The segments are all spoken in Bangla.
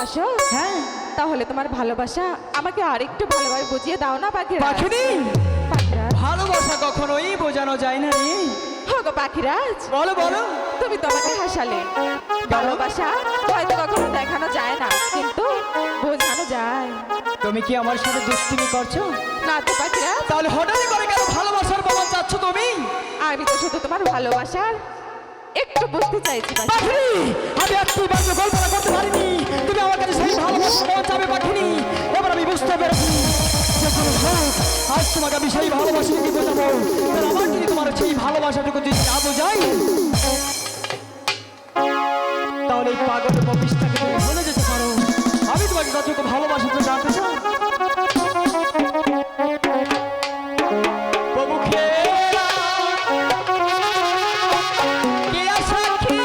ভালোবাসো? হ্যাঁ তাহলে তোমার ভালোবাসা আমাকে আরেকটু ভালোভাবে বুঝিয়ে দাও না পাখিরাজ। পাখিনি পাখিরাজ, ভালোবাসা কখনোই বোঝানো যায় না রে। হোগো পাখিরাজ, বলো বলো তুমি তো আমাকে হাসালে। ভালোবাসা হয়তো কখনো দেখানো যায় না, কিন্তু বোঝানো যায়। তুমি কি আমার সাথে দুষ্টুমি করছো? না তো পাখিরাজ, তাহলে হঠাৎ করে কেন ভালোবাসার প্রমাণ চাচ্ছ তুমি? আমি তো শুধু তোমার ভালোবাসার একটু বুঝতে চাইছি পাখিরাজ। পাখিনি, আমি একটু বাজে কল্পনা করতে পারিনি তুমি আমার কাছে সেই ভালোবাসা প্রমাণ চাবে পাখিনি। এবার আমি বুঝতে পেরেছি যে কোনো হোক, আজ তোমাকে আমি সেই ভালোবাসা কি বোঝাবো। আর আমার যদি তোমার সেই ভালোবাসাটুকু যদি না বোঝাই, তাহলে এই পাগলের মফিসটাকে তুমি ভুলে যেতে পারো। আমি তোমাকে কতটুকু ভালোবাসা তো জানতে চাই। প্রমুখে কে সাক্ষী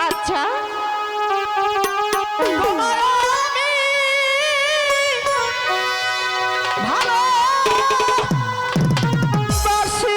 আচ্ছা, তোমার আমি ভালোবাসি।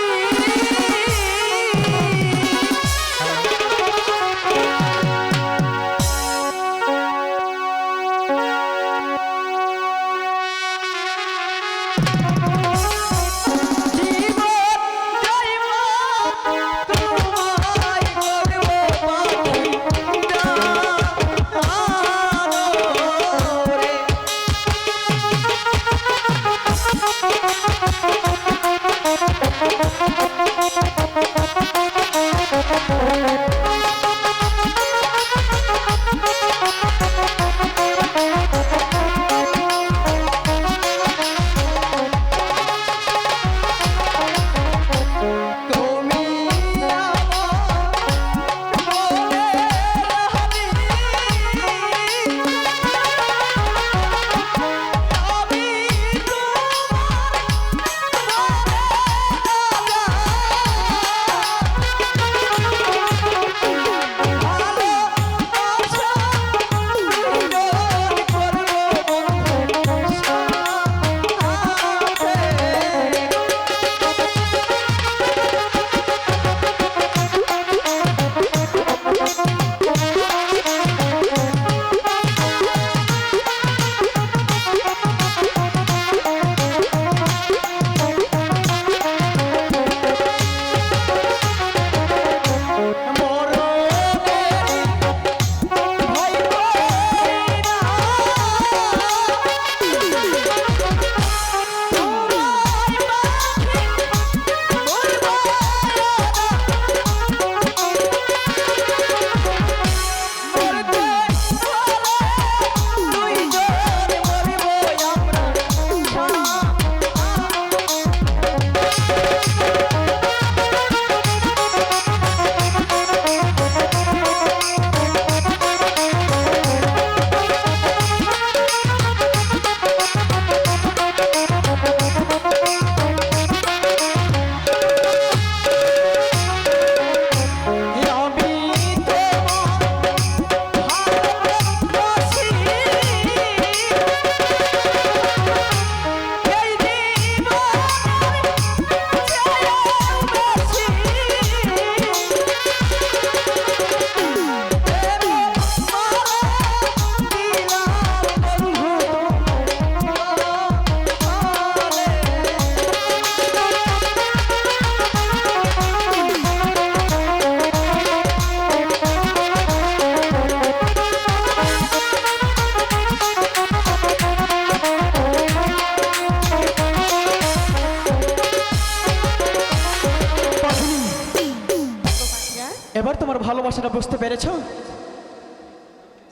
এবার তোমার ভালোবাসাটা বুঝতে পেরেছো?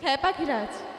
হ্যাঁ পাখিরাজ,